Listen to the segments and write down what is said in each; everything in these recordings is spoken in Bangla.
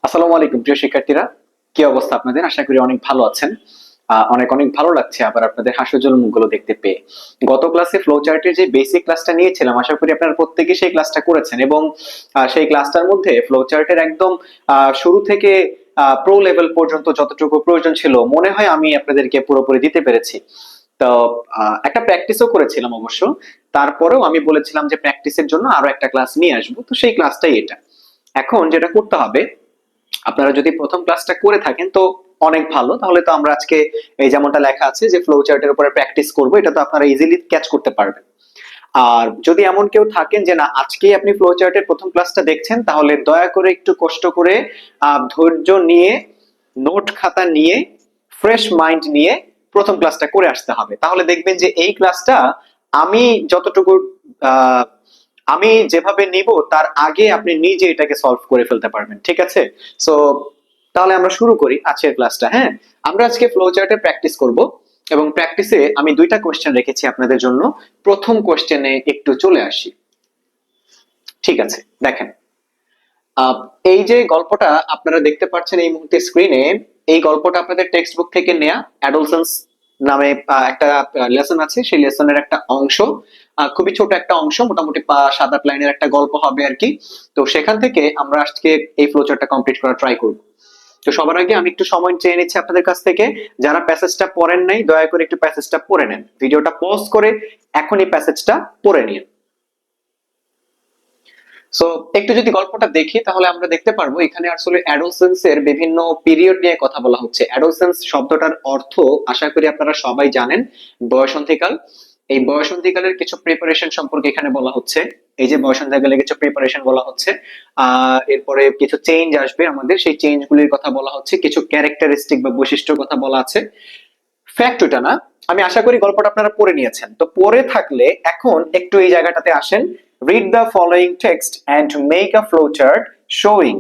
আসসালামু আলাইকুম প্রিয় শিক্ষার্থীরা, কি অবস্থা আপনাদের? আশা করি অনেক ভালো আছেন। অনেক অনেক ভালো লাগছে আবার আপনাদের হাস্যোজ্জ্বল মুখগুলো দেখতে পেয়ে। গত ক্লাসে ফ্লো চার্টের যে বেসিক ক্লাসটা নিয়েছিলাম, আশা করি আপনারা প্রত্যেকেই সেই ক্লাসটা করেছেন এবং সেই ক্লাসটার মধ্যে ফ্লো চার্টের একদম শুরু থেকে প্রো লেভেল পর্যন্ত যতটুকু প্রয়োজন ছিল মনে হয় আমি আপনাদেরকে পুরোপুরি দিতে পেরেছি। তো একটা প্র্যাকটিসও করেছিলাম অবশ্য। তারপরেও আমি বলেছিলাম যে প্র্যাকটিসের জন্য আরো একটা ক্লাস নিয়ে আসবো, তো সেই ক্লাসটাই এটা। এখন যেটা করতে হবে, আপনারা যদি প্রথম ক্লাসটা করে থাকেন তো অনেক ভালো। তাহলে তো আমরা আজকে এই যেমনটা লেখা আছে যে ফ্লো চার্টের উপরে প্র্যাকটিস করব, এটা তো আপনারা ইজিলি ক্যাচ করতে পারবেন। আর যদি এমন কেউ থাকেন যে না আজকেই আপনি ফ্লো চার্টের প্রথম ক্লাসটা দেখছেন, তাহলে দয়া করে একটু কষ্ট করে ধৈর্য নিয়ে নোট খাতা নিয়ে ফ্রেশ মাইন্ড নিয়ে প্রথম ক্লাসটা করে আসতে হবে। তাহলে দেখবেন যে এই ক্লাসটা আমি যতটুকু আহ আমি যেভাবে নিব তার আগে আপনি নিজে এটাকে সলভ করে ফেলতে পারবেন। ঠিক আছে? সো তাহলে আমরা শুরু করি আজকের ক্লাসটা। হ্যাঁ, আমরা আজকে ফ্লো চার্টে প্র্যাকটিস করব এবং প্র্যাকটিসে আমি দুইটা কোশ্চেন রেখেছি আপনাদের জন্য। প্রথম কোশ্চেনে একটু চলে আসি। ঠিক আছে, দেখেন আহ, এই যে গল্পটা আপনারা দেখতে পাচ্ছেন এই মুহূর্তে স্ক্রিনে, এই গল্পটা আপনাদের টেক্সট বুক থেকে নেয়া। অ্যাডোলসেন্স নামে একটা লেসন আছে, সেই লেসনের একটা অংশ, খুবই ছোট একটা অংশ, মোটামুটি 7-8 লাইনের একটা গল্প হবে আর কি। তো সেখান থেকে আমরা আজকে এই ফ্লোচার্টটা কমপ্লিট করা ট্রাই করব। তো সবার আগে আমি একটু সময় চেয়ে নিচ্ছি আপনাদের কাছ থেকে। যারা প্যাসেজটা পড়েন নাই দয়া করে একটু প্যাসেজটা পড়ে নেন, ভিডিওটা পজ করে এখনই প্যাসেজটা পড়ে নিন। সো একটু যদি গল্পটা দেখি তাহলে আমরা দেখতে পারবো এখানে আসলে অ্যাডোলসেন্স এর বিভিন্ন পিরিয়ড নিয়ে কথা বলা হচ্ছে। অ্যাডোলসেন্স শব্দটার অর্থ আশা করি আপনারা সবাই জানেন, বয়সন্ধিকাল। এই বয়সন্ধিকালের কিছু প্রিপারেশন সম্পর্কে এখানে বলা হচ্ছে। এই যে বয়সন্ধিকালের কিছু প্রিপারেশন বলা হচ্ছে, এরপরে কিছু চেঞ্জ আসবে আমাদের, সেই চেঞ্জ গুলির কথা বলা হচ্ছে, কিছু ক্যারেক্টারিস্টিক বা বৈশিষ্ট্যের কথা বলা আছে। ফ্যাক্ট ওটা না, আমি আশা করি গল্পটা আপনারা পড়ে নিয়েছেন। তো পড়ে থাকলে এখন একটু এই জায়গাটাতে আসেন। Read the following text and make a flow chart showing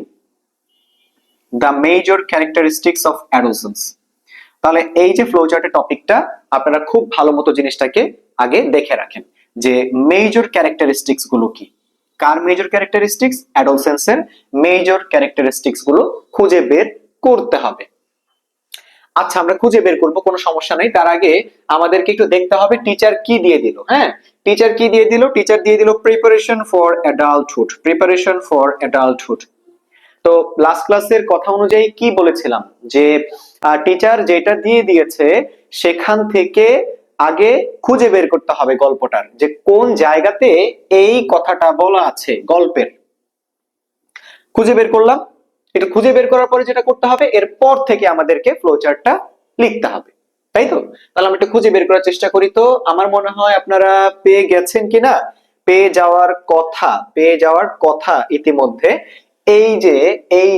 the major characteristics of adolescence. তাহলে এই যে ফ্লো চার্টের টপিকটা, আপনারা খুব ভালো মতো জিনিসটাকে আগে দেখে রাখেন যে মেজর ক্যারেক্টারিস্টিক্স গুলো কি। কার মেজর ক্যারেক্টারিস্টিক্স? অ্যাডোলসেন্সের মেজর ক্যারেক্টারিস্টিক্স গুলো খুঁজে বের করতে হবে। আচ্ছা, আমরা খুঁজে বের করবো, কোনো সমস্যা নাই। তার আগে আমাদেরকে একটু দেখতে হবে টিচার কি দিয়ে দিল। হ্যাঁ, টিচার কি দিয়ে দিল? টিচার দিয়ে দিল preparation for adulthood. Preparation for adulthood. তো লাস্ট ক্লাসের কথা অনুযায়ী কি বলেছিলাম যে টিচার যেটা দিয়ে দিয়েছে সেখান থেকে আগে খুঁজে বের করতে হবে গল্পটার যে কোন জায়গাতে এই কথাটা বলা আছে গল্পের। খুঁজে বের করলাম। এটা খুঁজে বের করার পরে যেটা করতে হবে, এরপর থেকে আমাদেরকে ফ্লো চার্টটা লিখতে হবে, তাই তো? তাহলে আমরা একটু খুঁজে বের করার চেষ্টা করি। তো আমার মনে হয় আপনারা পেয়ে গেছেন কিনা, পেয়ে যাওয়ার কথা, পেয়ে যাওয়ার কথা ইতিমধ্যে। এই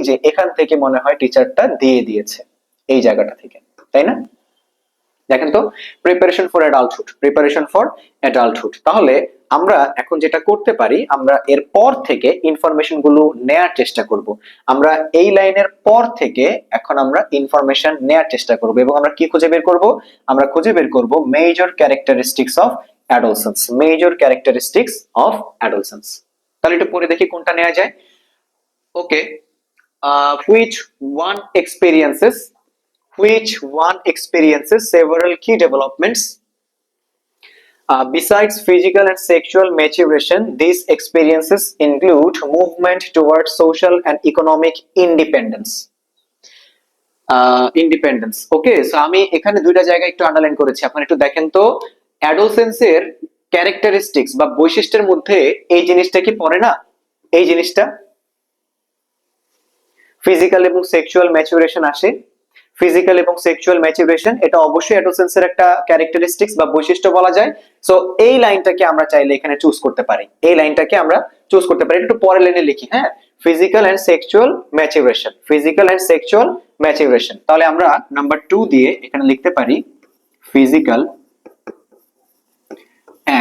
যে এখান থেকে মনে হয় টিচারটা দিয়ে দিয়েছে, এই জায়গাটা থেকে, তাই না? দেখেন তো, preparation for adulthood, preparation for adulthood. তাহলে আমরা এখন যেটা করতে পারি, আমরা এর পর থেকে ইনফরমেশন গুলো নেয়ার চেষ্টা করব। আমরা এই লাইনের পর থেকে এখন আমরা ইনফরমেশন নেয়ার চেষ্টা করব এবং আমরা কি খুঁজে বের করব? আমরা খুঁজে বের করব major characteristics of adolescence, major characteristics of adolescence. তাহলে একটু পরে দেখি কোনটা নেওয়া যায়। ওকে, which one experiences which one experiences several key developments. Besides physical and sexual maturation, these experiences include movement towards social and economic independence. Independence. Okay, so আমি এখানে দুইটা জায়গা একটু আন্ডারলাইন করেছি, আপনারা একটু দেখেন তো। অ্যাডোলসেন্সের ক্যারেক্টারিস্টিক্স বা বৈশিষ্ট্যের মধ্যে এই জিনিসটা কি পড়ে না? এই জিনিসটা ফিজিক্যাল এবং সেক্সুয়াল ম্যাচুরেশন আসে। ফিজিক্যাল এবং সেক্সুয়াল ম্যাচুরেশন এটা অবশ্যই অ্যাডোলসেন্সের একটা ক্যারেক্টারিস্টিক্স বা বৈশিষ্ট্য বলা যায়। সো এই লাইনটাকে আমরা চাইলে এখানে চুজ করতে পারি, এই লাইনটাকে আমরা চুজ করতে পারি। একটু পরের লাইনে লিখি। হ্যাঁ, physical and sexual maturation, physical and sexual maturation. তাহলে আমরা নাম্বার 2 দিয়ে এখানে লিখতে পারি ফিজিক্যাল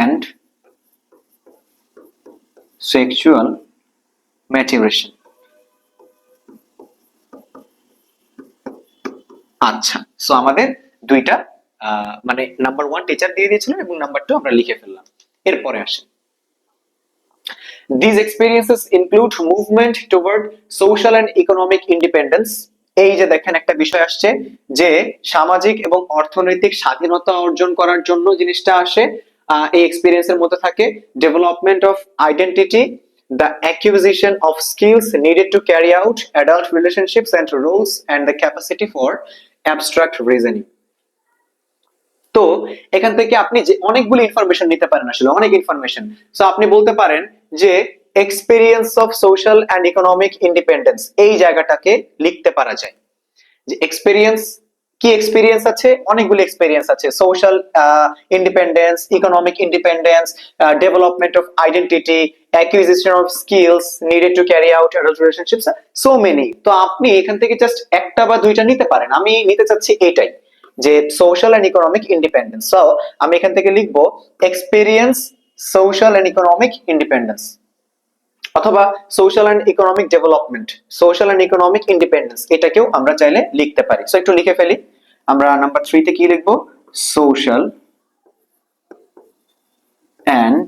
এন্ড সেক্সুয়াল ম্যাচুরেশন। আচ্ছা, সো আমাদের দুইটা মানে নাম্বার 1 টিচার দিয়ে দিয়েছিলেন এবং নাম্বার 2 আমরা লিখে ফেললাম। এরপরে আসেন, These experiences include movement toward social and economic independence. এই যে দেখেন একটা বিষয় আসছে যে সামাজিক এবং অর্থনৈতিক স্বাধীনতা অর্জন করার জন্য জিনিসটা আসে, এই এক্সপিরিয়েন্সের মধ্যে থাকে development of identity, the acquisition of skills needed to carry out adult relationships and roles, and the capacity for abstract reasoning. তো এখান থেকে আপনি যে অনেকগুলো ইনফরমেশন নিতে পারেন, আসলে অনেক ইনফরমেশন। সো আপনি বলতে পারেন যে experience of social and economic independence, এই জায়গাটাকে লিখতে পারা যায় যে এক্সপেরিয়েন্স, কি এক্সপেরিয়েন্স আছে, অনেকগুলো এক্সপেরিয়েন্স আছে, social independence, economic independence, development of identity, acquisition of skills needed to carry out adult relationships, so many. তো আপনি এখান থেকে জাস্ট একটা বা দুইটা নিতে পারেন, আমি নিতে চাচ্ছি এটাই যে social and economic independence. So আমি এখান থেকে লিখবো experience social and economic independence, অথবা social and economic development, social and economic independence, এটাকেও আমরা চাইলে লিখতে পারি। সো একটু লিখে ফেলি, আমরা নাম্বার 3 তে কি লিখবো, social and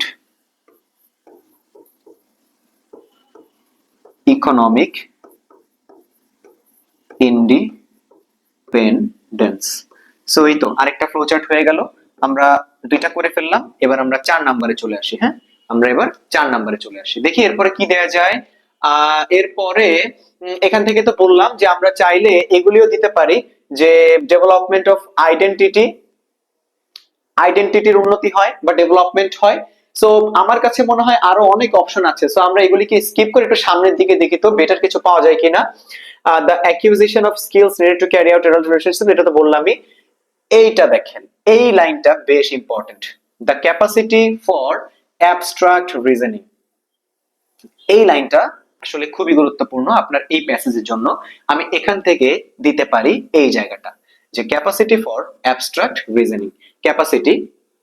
economic independence. So এই তো আরেকটা ফ্লো চার্ট হয়ে গেল, আমরা দুইটা করে ফেললাম। এবার আমরা 4 নম্বরে চলে আসি। হ্যাঁ, আমরা এবার 4 নম্বরে চলে আসি, দেখি এরপরে কি দেয়া যায়। এরপরে এখান থেকে তো বললাম যে আমরা চাইলে এগুলিও দিতে পারি যে ডেভেলপমেন্ট অফ আইডেন্টিটি, আইডেন্টিটির উন্নতি হয় বা ডেভেলপমেন্ট হয়। সো আমার কাছে মনে হয় আরো অনেক অপশন আছে, সো আমরা এগুলিকে স্কিপ করে একটু সামনের দিকে দেখি তো বেটার কিছু পাওয়া যায় কিনা। The acquisition of skills needed to carry out adult relationship, এটা তো বললামই। এইটা দেখেন, এই লাইনটা বেশ important, the capacity for abstract reasoning. এই লাইনটা আসলে খুবই গুরুত্বপূর্ণ আপনার এই প্যাসেজের জন্য। আমি এখান থেকে দিতে পারি এই জায়গাটা যে capacity for abstract reasoning, capacity,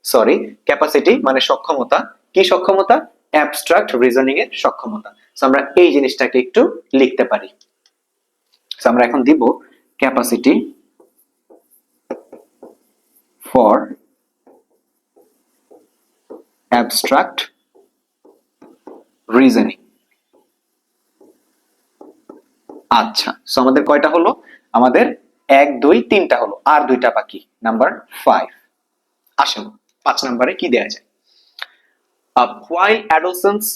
sorry capacity মানে সক্ষমতা, কি সক্ষমতা, অ্যাবস্ট্রাক্ট রিজনিং এর সক্ষমতা। সো আমরা এই জিনিসটাকে একটু লিখতে পারি। সো আমরা এখন দিব ক্যাপাসিটি ফর অ্যাবস্ট্রাক্ট রিজনিং। আচ্ছা, সো আমাদের কয়টা হলো, আমাদের 1 2 3টা হলো, আর দুইটা বাকি, নাম্বার 5। আসেন 5 নম্বরে কি দেয়া যায়। While adolescence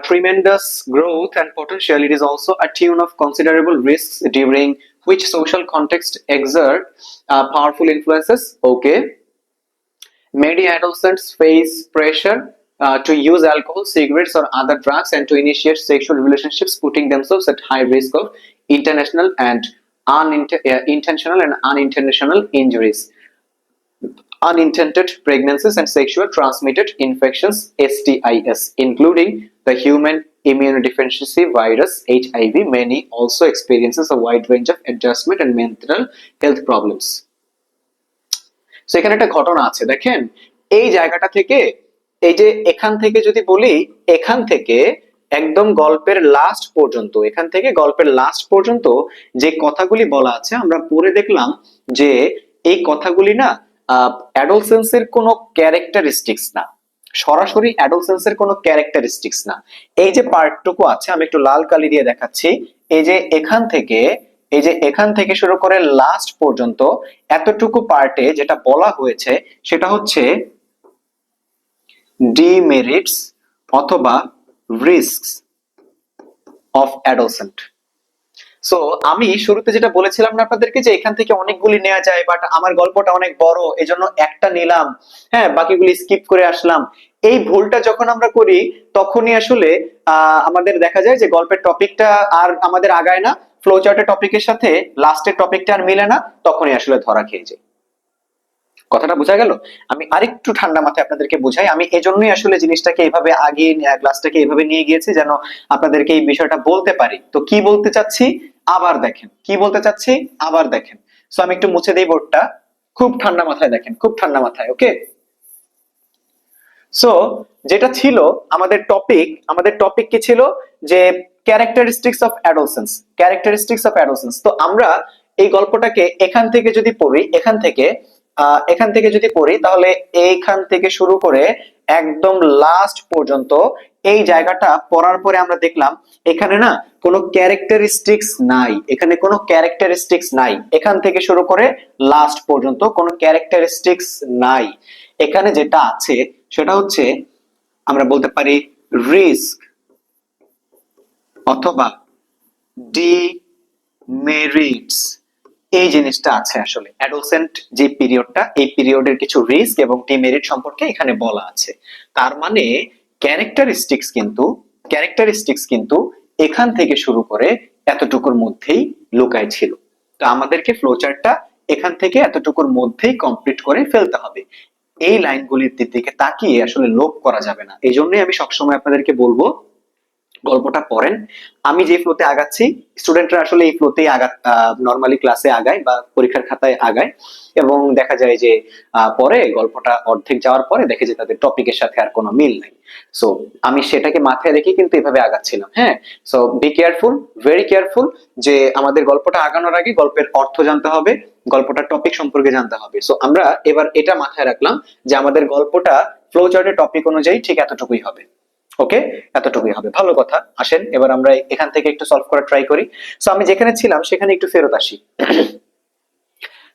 tremendous growth and potential, it is also a tune of considerable risks during which social context exert powerful influences. Okay, many adolescents face pressure to use alcohol, cigarettes, or other drugs, and to initiate sexual relationships, putting themselves at high risk of international and intentional and unintentional injuries, unintended pregnancies, and sexual transmitted infections, STIs, including the human immunodeficiency virus HIV. Many also experiences a wide range of adjustment and mental health problems. So এখানে একটা ঘটনা আছে, দেখেন এই জায়গাটা থেকে, এই যে এখান থেকে যদি বলি, এখান থেকে একদম গল্পের লাস্ট পর্যন্ত, এখান থেকে গল্পের লাস্ট পর্যন্ত যে কথাগুলি বলা আছে আমরা পড়ে দেখলাম যে এই কথাগুলি না অ্যাডোলসেন্সের কোনো ক্যারেক্টারিস্টিক্স না, সরাসরি অ্যাডোলসেন্সের কোনো ক্যারেক্টারিস্টিক্স না। এই যে পার্টটুকু আছে, আমি একটু লাল কালি দিয়ে দেখাচ্ছি, এই যে এখান থেকে, এই যে এখান থেকে শুরু করে লাস্ট পর্যন্ত এতটুকু পার্টে যেটা বলা হয়েছে সেটা হচ্ছে ডিমেরিটস অথবা রিস্কস অফ অ্যাডোলসেন্ট। সো আমি শুরুতে যেটা বলেছিলাম না আপনাদেরকে যে এখান থেকে অনেকগুলি নেওয়া যায়, বাট আমার গল্পটা অনেক বড় এজন্য একটা নিলাম, হ্যাঁ বাকিগুলি স্কিপ করে আসলাম। এই ভুলটা যখন আমরা করি তখনই আসলে আমাদের দেখা যায় যে গল্পের টপিকটা আর আমাদের আগায় না, ফ্লো চার্টের টপিকের সাথে লাস্টের টপিকটা আর মিলে না, তখনই আসলে ধরা খেয়ে যায়। কথাটা বোঝা গেল? আমি আরেকটু ঠান্ডা মাথায় আপনাদেরকে বুঝাই, আমি এজন্যই আসলে জিনিসটাকে এইভাবে আগিয়ে ক্লাসটাকে এইভাবে নিয়ে গিয়েছি যেন আপনাদেরকে এই বিষয়টা বলতে পারি। তো কি বলতে চাচ্ছি আবার দেখেন, কি বলতে চাচ্ছি আবার দেখেন। সো আমি একটু মুছে দেই বোর্ডটা, খুব ঠান্ডা মাথায় দেখেন, খুব ঠান্ডা মাথায়। ওকে, সো যেটা ছিল আমাদের টপিক কি ছিল যে characteristics of adolescence, characteristics of adolescence. তো আমরা এই গল্পটাকে এখান থেকে যদি পড়ি, এখান থেকে যদি পড়ি তাহলে এইখান থেকে শুরু করে একদম লাস্ট পর্যন্ত এই জায়গাটা পড়ার পরে আমরা দেখলাম এখানে না কোনো ক্যারেক্টারিস্টিক্স নাই, এখানে কোনো ক্যারেক্টারিস্টিক্স নাই, এখান থেকে শুরু করে লাস্ট পর্যন্ত কোনো ক্যারেক্টারিস্টিক্স নাই। এখানে যেটা আছে সেটা হচ্ছে আমরা বলতে পারি রিস্ক অথবা ডিমেরিটস, এই জিনিসটা আছে। আসলে অ্যাডোলসেন্ট যে পিরিয়ডটা, এই পিরিয়ডের কিছু রিস্ক এবং ডিমেরিট সম্পর্কে এখানে বলা আছে। তার মানে ক্যারেক্টারিস্টিক্স কিন্তু এখান থেকে শুরু করে এতটুকুর মধ্যেই লুকায় ছিল। তো আমাদেরকে ফ্লোচার্টটা এখান থেকে এতটুকুর মধ্যেই কমপ্লিট করে ফেলতে হবে। এই লাইনগুলির দিকে তাকিয়ে আসলে লোভ করা যাবে না। এই জন্যই আমি সবসময় আপনাদেরকে বলবো গল্পটা পড়েন। আমি যে ফ্লোতে আগাচ্ছি, স্টুডেন্টরা আসলে এই ফ্লোতেই নর্মালি ক্লাসে আগায় বা পরীক্ষার খাতায় আগায়, এবং দেখা যায় যে পরে গল্পটা অর্ধেক যাওয়ার পরে দেখে যে তাদের টপিকের সাথে আর কোনো মিল নাই। সো আমি সেটাকে মাথায় রেখে কিন্তু এভাবে আগাচ্ছিলাম। হ্যাঁ, so be careful, very careful, যে আমাদের গল্পটা আগানোর আগে গল্পের অর্থ জানতে হবে, গল্পটার টপিক সম্পর্কে জানতে হবে। সো আমরা এবার এটা মাথায় রাখলাম যে আমাদের গল্পটা ফ্লো চার্টের টপিক অনুযায়ী ঠিক এতটুকুই হবে। ওকে, এতটুকুই হবে, ভালো কথা। আসেন এবার আমরা এখান থেকে একটু সলভ করার ট্রাই করি। সো আমি যেখানে ছিলাম সেখানে একটু ফেরত আসি।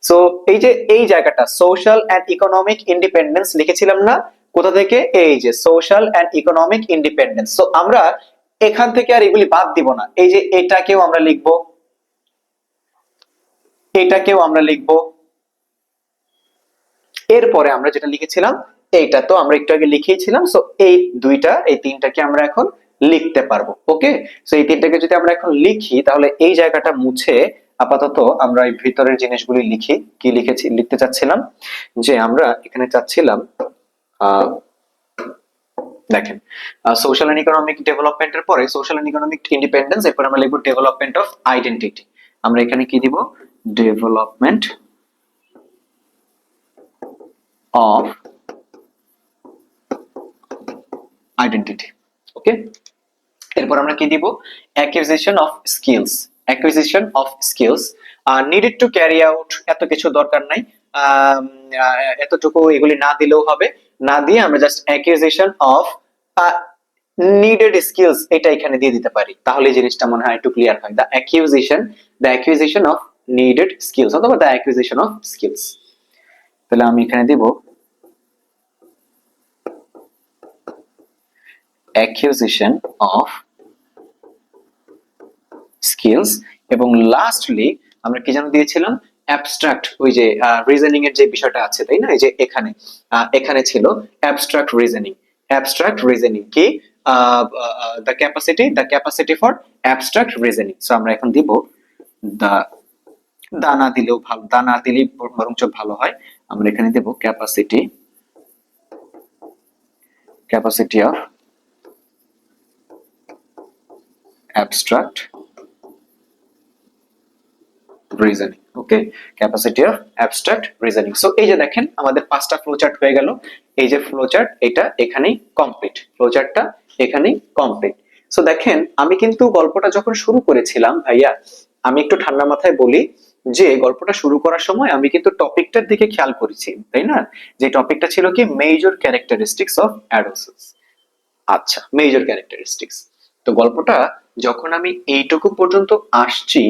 সো এই যে এই জায়গাটা সোশ্যাল এন্ড ইকোনমিক ইন্ডিপেন্ডেন্স লিখেছিলাম না, কোথা থেকে? এই যে social and economic independence. So আমরা এখান থেকে আর এগুলি বাদ দিব না। এই যে এটাকেও আমরা লিখবো, এটাকেও আমরা লিখবো। এরপরে আমরা যেটা লিখেছিলাম এইটা তো আমরা একটু আগে লিখেছিলাম। সো এই দুইটা, এই তিনটাকে আমরা এখন লিখতে পারবো। ওকে, সো এই তিনটাকে যদি আমরা এখন লিখি তাহলে এই জায়গাটা মুছে আপাতত আমরা এই ভিতরের জিনিসগুলি লিখি। কি লিখতে চাচ্ছিলাম যে আমরা এখানে চাচ্ছিলাম দেখেন সোশ্যাল এন্ড ইকোনমিক ডেভেলপমেন্টের পরে সোশ্যাল এন্ড ইকোনমিক ইন্ডিপেন্ডেন্স, এরপর আমরা লিখবো ডেভেলপমেন্ট অফ আইডেন্টিটি। আমরা এখানে কি দিব? Development of identity. ওকে, এরপর আমরা কি দিব? Acquisition of skills. Acquisition of skills needed to carry out, এত কিছু দরকার নাই, এতটুকু এগুলি না দিলেও হবে। না দিয়ে আমরা just acquisition of needed skills এটা এখানে দিয়ে দিতে পারি, তাহলে এই জিনিসটা মনে হয় একটু ক্লিয়ার হয়। The acquisition of needed skills অথবা দ্য অ্যাকুইজিশন অফ স্কিলস। তাহলে আমি এখানে দিব অ্যাকুইজিশন অফ স্কিলস, এবং লাস্টলি আমরা কি যেন দিয়েছিলাম? অ্যাবস্ট্রাক্ট, ওই যে রিজনিং এর যে বিষয়টা আছে, তাই না? এই যে এখানে এখানে ছিল অ্যাবস্ট্রাক্ট রিজনিং। অ্যাবস্ট্রাক্ট রিজনিং কি? The capacity for abstract reasoning. So আমরা এখন দিব দা, দানা দিলেও ভালো, দানা দিলেই বরঞ্চ ভালো হয়। আমরা এখানে দেব capacity of abstract reasoning. Okay, capacity of abstract reasoning. So এই যে দেখেন আমাদের 5টা ফ্লোচার্ট হয়ে গেল। এই যে ফ্লোচার্ট এটা এখানেই কমপ্লিট, ফ্লোচার্টটা এখানেই কমপ্লিট। সো দেখেন আমি কিন্তু গল্পটা যখন শুরু করেছিলাম ভাইয়া, আমি একটু ঠান্ডা মাথায় বলি যে গল্পটা শুরু করার সময় আমি কিন্তু টপিকটার দিকে খেয়াল করেছি, তাই না? যে টপিকটা ছিল কি? Major characteristics of adolescence. আচ্ছা, মেজর ক্যারেক্টারিস্টিক্স। তো গল্পটা যখন আমি এইটুকু পর্যন্ত আসছি,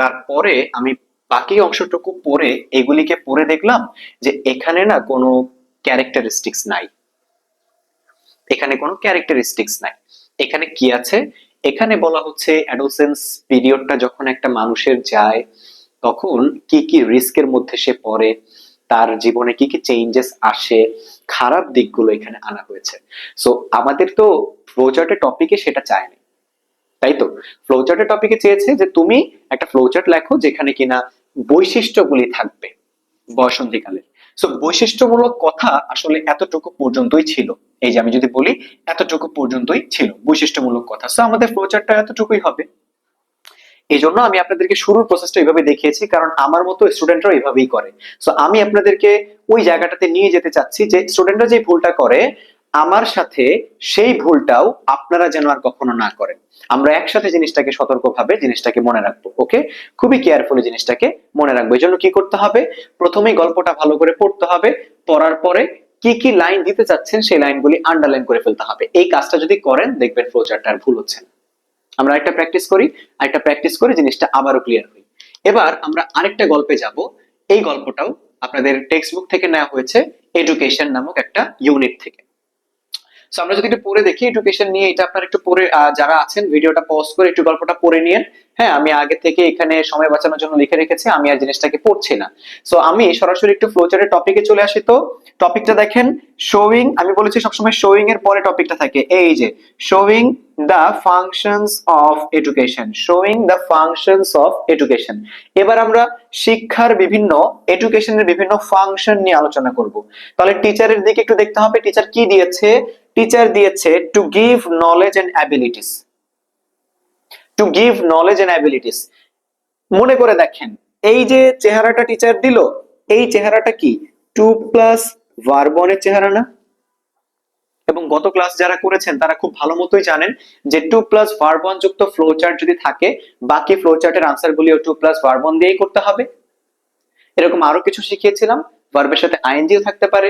তারপরে আমি বাকি অংশটুকু পড়ে এগুলিকে পড়ে দেখলাম যে এখানে না কোনো ক্যারেক্টারিস্টিক্স নাই, এখানে কোনো ক্যারেক্টারিস্টিক্স নাই। এখানে কি আছে? এখানে বলা হচ্ছে অ্যাডোলসেন্স পিরিয়ডটা যখন একটা মানুষের যায় তখন কি কি রিস্কের মধ্যে সে পড়ে, তার জীবনে কি কি চেঞ্জেস আসে, খারাপ দিকগুলো এখানে আনা হয়েছে। সো আমাদের তো ফ্লোচার্টের টপিকে সেটা চায়নি, তাই তো? ফ্লোচার্টের টপিকে চেয়েছে যে তুমি একটা ফ্লোচার্ট লেখো যেখানে কিনা বৈশিষ্ট্যগুলি থাকবে বয়সন্ধিকালের। সো বৈশিষ্ট্যমূলক কথা আসলে এতটুকু পর্যন্তই ছিল। এই যে আমি যদি বলি এতটুকু পর্যন্তই ছিল বৈশিষ্ট্যমূলক কথা। সো আমাদের ফ্লোচার্টটা এতটুকুই হবে। এই জন্য আমি আপনাদেরকে শুরুর প্রসেসটা এইভাবে দেখিয়েছি, কারণ আমার মতো স্টুডেন্টরা এইভাবেই করে। সো আমি আপনাদেরকে ওই জায়গাটাতে নিয়ে যেতে চাচ্ছি যে স্টুডেন্টরা যে ভুলটা করে আমার সাথে সেই ভুলটাও আপনারা যেন আর কখনো না করেন। আমরা একসাথে জিনিসটাকে সতর্কভাবে জিনিসটাকে মনে রাখবো। ওকে, খুবই কেয়ারফুলি জিনিসটাকে মনে রাখবো। এই জন্য কি করতে হবে? প্রথমেই গল্পটা ভালো করে পড়তে হবে, পড়ার পরে কি কি লাইন দিতে চাচ্ছেন সেই লাইনগুলি আন্ডারলাইন করে ফেলতে হবে। এই কাজটা যদি করেন দেখবেন ফ্লোচার্টটা আর ভুল হচ্ছে না। আমরা একটা প্র্যাকটিস করে জিনিসটা আবারও ক্লিয়ার হই। এবার আমরা আরেকটা গল্পে যাব। এই গল্পটাও আপনাদের টেক্সট বুক থেকে নেওয়া হয়েছে, এডুকেশন নামক একটা ইউনিট থেকে। সো আমরা যদি একটু পড়ে দেখি এডুকেশন নিয়ে, এটা আপনারা একটু পড়ে, যারা আছেন ভিডিওটা পজ করে একটু গল্পটা পড়ে নিয়েন। হ্যাঁ, আমি আগে থেকে এখানে সময় বাঁচানোর জন্য লিখে রেখেছি, আমি আর জিনিসটাকে পড়ছি না। সো আমি সরাসরি একটু ফ্লোচার্টের টপিকে চলে আসি। তো টপিকটা দেখেন, শোয়িং, আমি বলেছি সবসময় শোয়িং এর পরে টপিকটা থাকে, এই যে showing the functions of education, showing the functions of education. এবার আমরা শিক্ষার বিভিন্ন, এডুকেশনের বিভিন্ন ফাংশন নিয়ে আলোচনা করব। তাহলে টিচারের দিকে একটু দেখতে হবে, টিচার কি দিয়েছে। টিচার দিয়েছে to give knowledge and abilities, to give knowledge and abilities. মনে করে দেখেন, এই যে চেহারাটা টিচার দিল, এই চেহারাটা কি টু প্লাস ভার্ব এর চেহারা না? এবং গত ক্লাস যারা করেছেন তারা খুব ভালো মতোই জানেন যে টু প্লাস ভার্ব যুক্ত ফ্লোচার্ট যদি থাকে, বাকি ফ্লোচার্টের আনসার গুলিও টু প্লাস ভার্ব দিয়েই করতে হবে। এরকম আরো কিছু শিখিয়েছিলাম, ভার্বের সাথে আইএনজিও থাকতে পারে,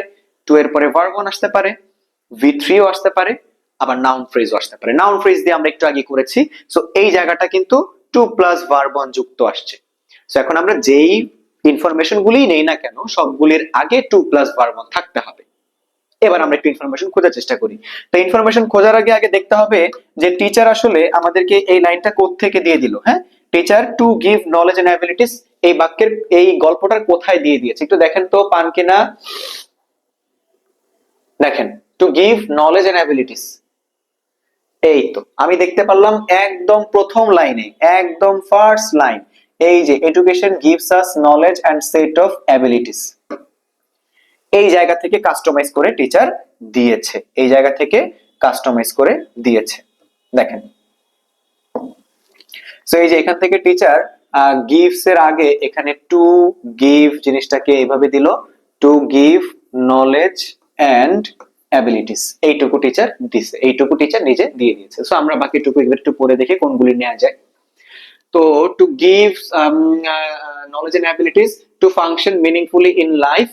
টু এর পরে ভার্ব আসতে পারে, V3ও আসতে পারে, আবার নাউন ফ্রেজও আসতে পারে। নাউন ফ্রেজ দিয়ে আমরা একটু আগে করেছি। সো এই জায়গাটা কিন্তু টু প্লাস ভার্ব যুক্ত আসছে। সো এখন আমরা যেই ইনফরমেশন গুলি নেই না কেন, সবগুলির আগে টু প্লাস ভার্ব থাকতে হবে। এবার আমরা একটু ইনফরমেশন খোঁজার চেষ্টা করি। তো ইনফরমেশন খোঁজার আগে আগে দেখতে হবে যে টিচার আসলে আমাদেরকে এই লাইনটা কোত্থেকে দিয়ে দিল। হ্যাঁ, teacher to give knowledge and abilities, এই বাক্যের এই গল্পটার কোথায় দিয়ে দিয়েছে একটু দেখেন তো, পান কিনা? দেখেন, to give knowledge and abilities, এই তো আমি দেখতে পারলাম একদম প্রথম লাইনে, একদম ফার্স্ট লাইন, এই যে education gives us knowledge and set of abilities. এই জায়গা থেকে কাস্টমাইজ করে টিচার দিয়েছে, এই জায়গা থেকে কাস্টমাইজ করে দিয়েছে। দেখেন, সো এই যে এখান থেকে টিচার গিভস এর আগে এখানে টু গিভ জিনিসটাকে এইভাবে দিল, to give knowledge and abilities, এইটুকু টিচার দিছে, এইটুকু টিচার নিজে দিয়ে দিয়েছে। সো আমরা বাকিটুকু একটু পরে দেখি কোনগুলি নেওয়া যায়। তো to give knowledge and abilities to function meaningfully in life,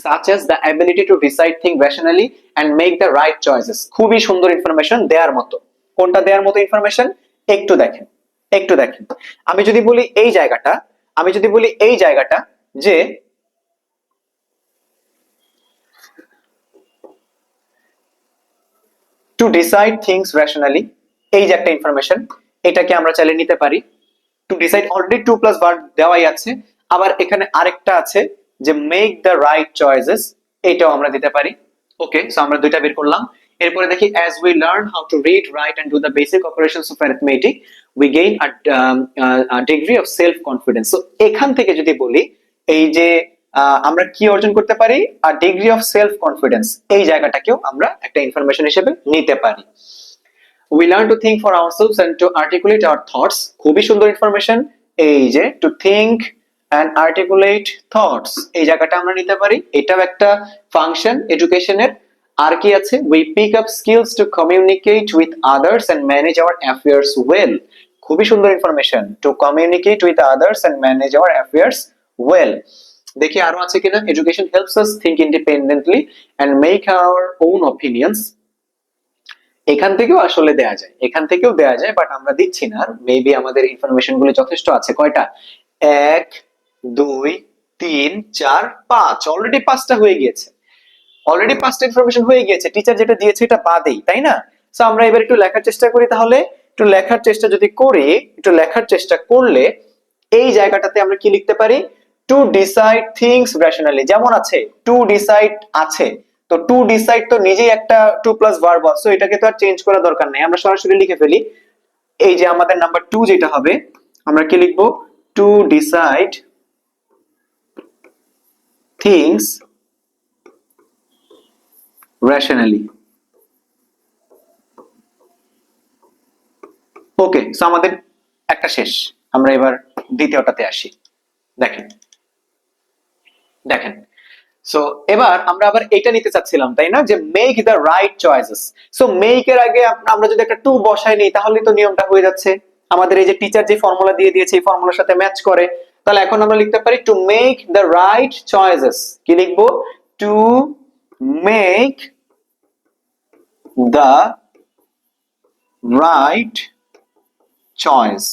such as the ability to decide things rationally and make the right choices। খুবই সুন্দর ইনফরমেশন দেওয়ার মতো। কোনটা দেওয়ার মতো ইনফরমেশন একটু দেখেন, একটু দেখেন। আমি যদি বলি এই জায়গাটা, আমি যদি বলি এই জায়গাটা যে টু ডিসাইড থিংস রেশনালি, এই যে একটা ইনফরমেশন, এটাকে আমরা চাইলে নিতে পারি। To decide already to plus verb দেওয়াই আছে, আবার এখানে আরেকটা আছে যে মেক দ্য রাইট চয়েসেস, এটাও আমরা দিতে পারি। ওকে, সো আমরা দুইটা বের করলাম। এরপরে দেখি as we learn how to read, write and do the basic operations of arithmetic, we gain a degree of self confidence। So এখান থেকে যদি বলি এই যে আমরা কি অর্জন করতে পারি, a degree of self confidence, এই জায়গাটাকেও আমরা একটা ইনফরমেশন হিসেবে নিতে পারি। We learn to think for ourselves and to articulate our thoughts, খুবই সুন্দর ইনফরমেশন। এই যে to think and articulate thoughts, এই জায়গাটা আমরা নিতে পারি, এটাও একটা ফাংশন এডুকেশনের। আর কি আছে, we pick up skills to communicate with others and manage our affairs well, খুবই সুন্দর information, to communicate with others and manage our affairs well। দেখি আরো আছে কিনা, education helps us think independently and make our own opinions, এখান থেকেও আসলে দেয়া যায়, এখান থেকেও দেয়া যায়, বাট আমরা দিচ্ছি না। মেবি আমাদের ইনফরমেশন গুলো যথেষ্ট আছে। কয়টা? 1 2 3 4 5, অলরেডি 5টা হয়ে গিয়েছে, অলরেডি 5টা ইনফরমেশন হয়ে গিয়েছে, টিচার যেটা দিয়েছে এটা বাদেই, তাই না? সো আমরা এবার একটু লেখার চেষ্টা করি। তাহলে একটু লেখার চেষ্টা যদি করি, একটু লেখার চেষ্টা করলে এই জায়গাটাতে আমরা কি লিখতে পারি, টু ডিসাইড থিংস রেশনালি, যেমন আছে টু ডিসাইড আছে, তো টু ডিসাইড তো নিজেই একটা টু প্লাস ভার্ব, সো এটাকে তো আর চেঞ্জ করা দরকার নেই, আমরা সরাসরি লিখে ফেলি। এই যে আমাদের নাম্বার 2 যেটা হবে, আমরা কি লিখবো, to decide things rationally। Okay, so আমাদের একটা শেষ, আমরা এবার দ্বিতীয়টাতে আসি। দেখেন, দেখেন, সো এবার আমরা আবার এটা নিতে চাচ্ছিলাম, তাই না, যে make the right choices. So make এর আগে আমরা যদি একটা টু বসাই নিই তাহলে তো নিয়মটা হয়ে যাচ্ছে আমাদের। এই যে টিচার যে ফর্মুলা দিয়ে দিয়েছে এই ফর্মুলার সাথে ম্যাচ করে, তাহলে এখন আমরা লিখতে পারি to make the right choices. কি লিখবো, to make the right choice.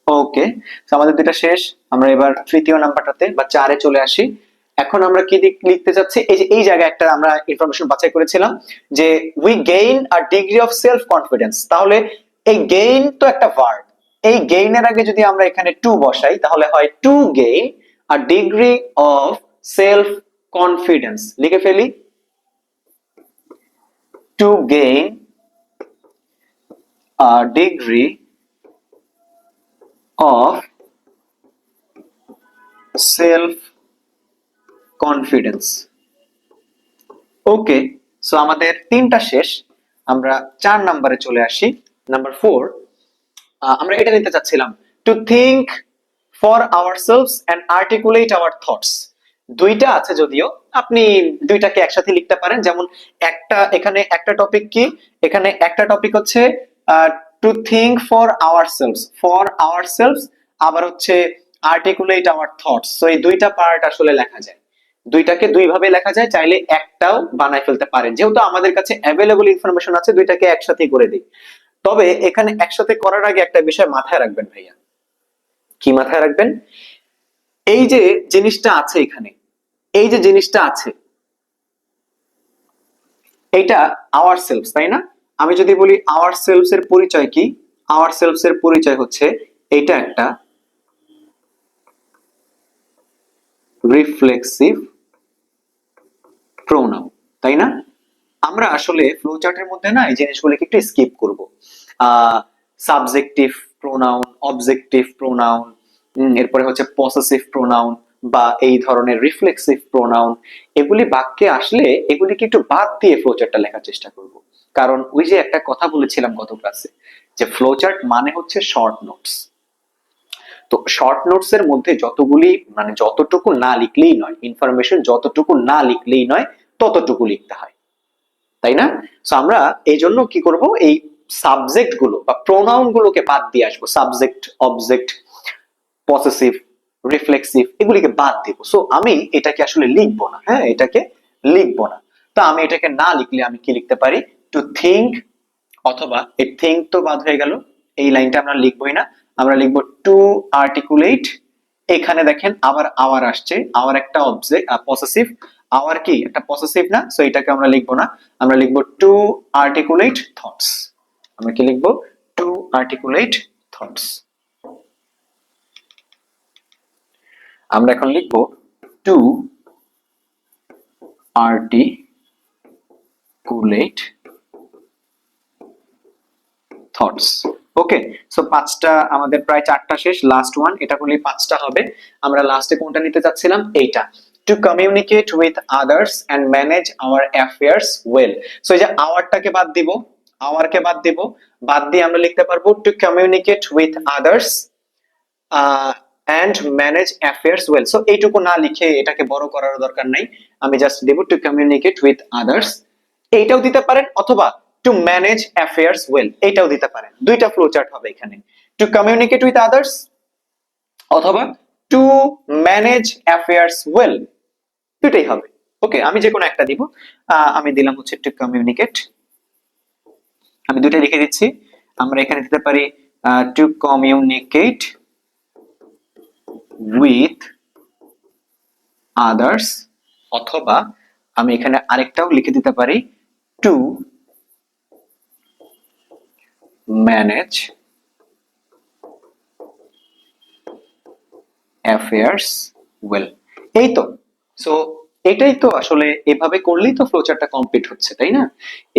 ওকে, আমাদের দুটা শেষ। আমরা এবার তৃতীয় নাম্বারটাতে বা 4-এ চলে আসি। এখন আমরা কি লিখতে যাচ্ছি, এই যে এই জায়গায় একটা আমরা ইনফরমেশন বাছাই করেছিলাম যে we gain a degree of self confidence. তাহলে এই গেইন তো একটা ভার্ব, এই গেইনের আগে যদি আমরা এখানে টু বসাই তাহলে হয় to gain a degree of self confidence. লিখে ফেলি, to gain a degree of self confidence. Okay, so আমাদের তিনটা শেষ। আমরা 4 নম্বরে চলে আসি। নাম্বার 4, আমরা এটা নিতে চাচ্ছিলাম to think for ourselves and articulate our thoughts. দুইটা আছে যদিও, আপনি দুইটাকে একসাথে লিখতে পারেন। যেমন একটা এখানে একটা টপিক কি, এখানে একটা টপিক হচ্ছে টু থিংক ফর আওয়ারসেলভস, আবার হচ্ছে আর্টিকুলেট আওয়ার থটস। সো এই দুইটা পার্ট আসলে লেখা যায়, দুইটাকে দুই ভাবে লেখা যায়, চাইলে একটাও বানায় ফেলতে পারেন। যেহেতু আমাদের কাছে অ্যাভেলেবল ইনফরমেশন আছে, দুইটাকে একসাথেই করে দিই। তবে এখানে একসাথে করার আগে একটা বিষয় মাথায় রাখবেন ভাইয়া। কি মাথায় রাখবেন? এই যে জিনিসটা আছে এখানে, এই যে জিনিসটা আছে, এইটা আওয়ার সেলফস, তাই না? আমি যদি বলি আওয়ার সেলফস এর পরিচয় কি, আওয়ার সেলফস এর পরিচয় হচ্ছে এইটা একটা রিফ্লেক্সিভ প্রোনাউন, তাই না? আমরা আসলে ফ্লোচার্টের মধ্যে না এই জিনিসগুলোকে একটু স্কিপ করব। সাবজেক্টিভ প্রোনাউন, অবজেক্টিভ প্রোনাউন, এরপরে হচ্ছে পসেসিভ প্রোনাউন বা এই ধরনের রিফ্লেক্সিভ প্রোনাউন, এগুলি বাক্যে আসলে এগুলিকে একটু বাদ দিয়ে ফ্লোচার্টটা লেখার চেষ্টা করব। কারণ ওই যে একটা কথা বলেছিলাম গত ক্লাসে যে ফ্লোচার্ট মানে হচ্ছে শর্ট নোটস। তো শর্ট নোটস এর মধ্যে যতগুলি মানে যতটুকু না লিখলেই নয়, ইনফরমেশন যতটুকু না লিখলেই নয় ততটুকু লিখতে হয়, তাই না? সো আমরা এই জন্য কি করব, এই সাবজেক্ট গুলো বা প্রোনাউন গুলোকে বাদ দিয়ে আসবো। সাবজেক্ট, অবজেক্ট, পসেসিভ, রিফ্লেক্সিভ এগুলিকে বাদ দিব। সো আমি এটাকে আসলে লিখবো না, হ্যাঁ এটাকে লিখবো না। তো আমি এটাকে না লিখলে আমি কি লিখতে পারি, টু থিংক, অথবা এই থিংক তো বাদ হয়ে গেল, এই লাইনটা আমরা লিখবোই না, আমরা লিখবো টু আর্টিকুলেট। এখানে দেখেন আবার আওয়ার আসছে, আওয়ার একটা অবজেক্ট পসেসিভ, আওয়ার কি একটা পসেসিভ না, সো এটাকে আমরা লিখবো না, আমরা লিখবো টু আর্টিকুলেট থটস। আমরা কি লিখবো, টু আর্টিকুলেট থটস। আমরা এখন লিখবো টু আর্টিকুলেট থটস। ওকে, সো 5টা আমাদের প্রায় 4টা শেষ, লাস্ট ওয়ান, এটা করলে 5টা হবে। আমরা লাস্টে কোনটা নিতে চাচ্ছিলাম, এইটা, to communicate with others and manage our affairs well. So এই যে আওয়ারটাকে বাদ দিব, আওয়ারকে বাদ দিব, বাদ দিয়ে আমরা লিখতে পারবো to communicate with others and manage affairs well. So এইটুকু না লিখে এটাকে বড় করার দরকার নাই, আমি জাস্ট দেব টু কমিউনিকেট উইথ আদার্স, এইটাও দিতে পারেন, অথবা টু ম্যানেজ অ্যাফেয়ার্স ওয়েল এইটাও দিতে পারেন। দুইটা ফ্লো চার্ট হবে এখানে, টু কমিউনিকেট উইথ আদার্স অথবা টু ম্যানেজ অ্যাফেয়ার্স ওয়েল, দুইটাই হবে। ওকে, আমি যে কোনো একটা দিব, আমি দিলাম হচ্ছে টু কমিউনিকেট, আমি দুইটা লিখে দিচ্ছি। আমরা এখানে দিতে পারি টু কমিউনিকেট উইথ আদার্স, অথবা আমি এখানে আরেকটাও লিখে দিতে পারি টু ম্যানেজ অ্যাফেয়ার্স ওয়েল। এই তো, সো এটাই তো আসলে, এভাবে করলেই তো ফ্লোচার্টটা কমপ্লিট হচ্ছে, তাই না?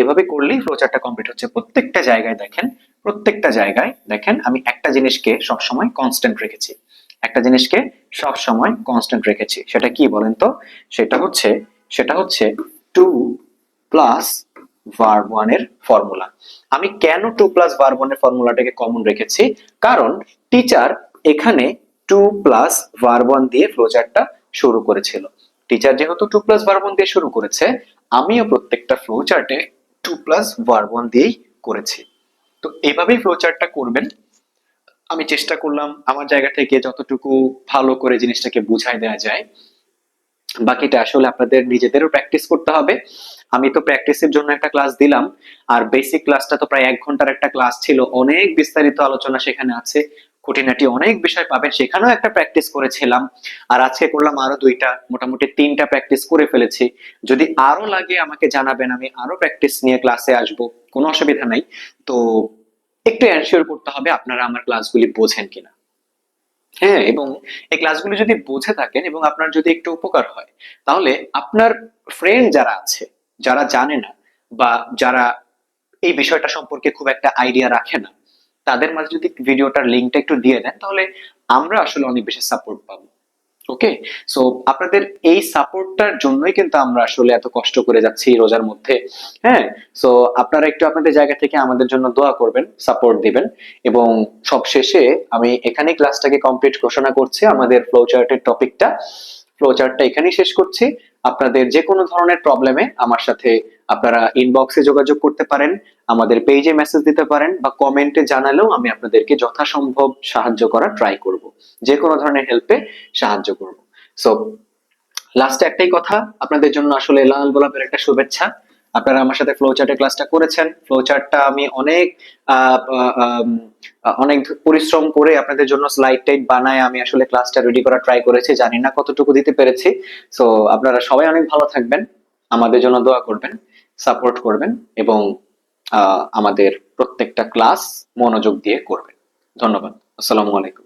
এভাবে করলেই ফ্লোচার্টটা কমপ্লিট হচ্ছে। প্রত্যেকটা জায়গায় দেখেন, প্রত্যেকটা জায়গায় দেখেন আমি একটা জিনিসকে সবসময় কনস্ট্যান্ট রেখেছি, একটা জিনিসকে সবসময় কনস্ট্যান্ট রেখেছি। সেটা কি বলেন তো? সেটা হচ্ছে টু প্লাস ভার্ব ওয়ান এর ফর্মুলা। আমি কেন টু প্লাস ভার্ব ওয়ান এর ফর্মুলাটাকে কমন রেখেছি? কারণ টিচার এখানে টু প্লাস ভার্ব ওয়ান দিয়ে ফ্লোচার্টটা শুরু করেছিল। টিচার যেহেতু টু প্লাস ভার্ব ওয়ান দিয়ে শুরু করেছে, আমিও প্রত্যেকটা ফ্লোচার্টে টু প্লাস ভার্ব ওয়ান দিয়েই করেছি। তো এভাবেই ফ্লোচার্টটা করবেন। আমি চেষ্টা করলাম আমার জায়গা থেকে যতটুকু ভালো করে জিনিসটাকে বুঝাই দেওয়া যায়। বাকিটা আসলে আপনাদের নিজেদেরও প্র্যাকটিস করতে হবে। আমি তো প্র্যাকটিসের জন্য একটা ক্লাস দিলাম, আর বেসিক ক্লাসটা তো প্রায় 1 ঘন্টার একটা ক্লাস ছিল, অনেক বিস্তারিত আলোচনা সেখানে আছে, খুঁটিনাটি অনেক বিষয় পাবেন, সেখানেও একটা প্র্যাকটিস করেছিলাম। আর আজকে করলাম আরো 2টা, মোটামুটি 3টা প্র্যাকটিস করে ফেলেছি। যদি আরো লাগে আমাকে জানাবেন, আমি আরো প্র্যাকটিস নিয়ে ক্লাসে আসবো, কোনো অসুবিধা নাই। তো একটু এনশিওর করতে হবে আপনারা আমার ক্লাসগুলি বোঝেন কিনা। হ্যাঁ, এবং এই ক্লাসগুলো যদি বুঝে থাকেন এবং আপনার যদি একটু উপকার হয়, তাহলে আপনার ফ্রেন্ড যারা আছে, যারা জানে না বা যারা এই বিষয়টা সম্পর্কে খুব একটা আইডিয়া রাখে না, তাদের মাঝে যদি ভিডিওটার লিঙ্কটা একটু দিয়ে দেন, তাহলে আমরা আসলে অনেক বেশি সাপোর্ট পাবো। ওকে, সো আপনাদের এই সাপোর্টটার জন্যই কিন্তু আমরা আসলে এত কষ্ট করে যাচ্ছি এই রোজার মধ্যে। হ্যাঁ, সো আপনারা একটু আপনাদের জায়গা থেকে আমাদের জন্য দোয়া করবেন, সাপোর্ট দিবেন। এবং সবশেষে আমি এখানেই ক্লাসটাকে কমপ্লিট ঘোষণা করছি, আমাদের ফ্লো চার্টের টপিকটা। ফ্লো চার্টটা এখানেই শেষ করছি। আপনাদের যে কোনো ধরনের প্রবলেমে আমার সাথে আপনারা ইনবক্সে যোগাযোগ করতে পারেন, আমাদের পেজে মেসেজ দিতে পারেন, বা কমেন্টে জানালেও আমি আপনাদেরকে যথাসম্ভব সাহায্য করার ট্রাই করব, যে কোনো ধরনের হেল্পে সাহায্য করব। সো লাস্টে একটাই কথা, আপনাদের জন্য আসলে লাল গোলাপের একটা শুভেচ্ছা। আপনারা আমার সাথে ফ্লো চার্টের ক্লাসটা করেছেন, ফ্লো চার্টটা আমি অনেক আহ, আহ, আম, অনেক পরিশ্রম করে আপনাদের জন্য স্লাইড টাইপ বানায় আমি আসলে ক্লাসটা রেডি করার ট্রাই করেছি, জানি না কতটুকু দিতে পেরেছি। সো আপনারা সবাই অনেক ভালো থাকবেন, আমাদের জন্য দোয়া করবেন, সাপোর্ট করবেন, এবং আমাদের প্রত্যেকটা ক্লাস মনোযোগ দিয়ে করবেন। ধন্যবাদ। আসসালামু আলাইকুম।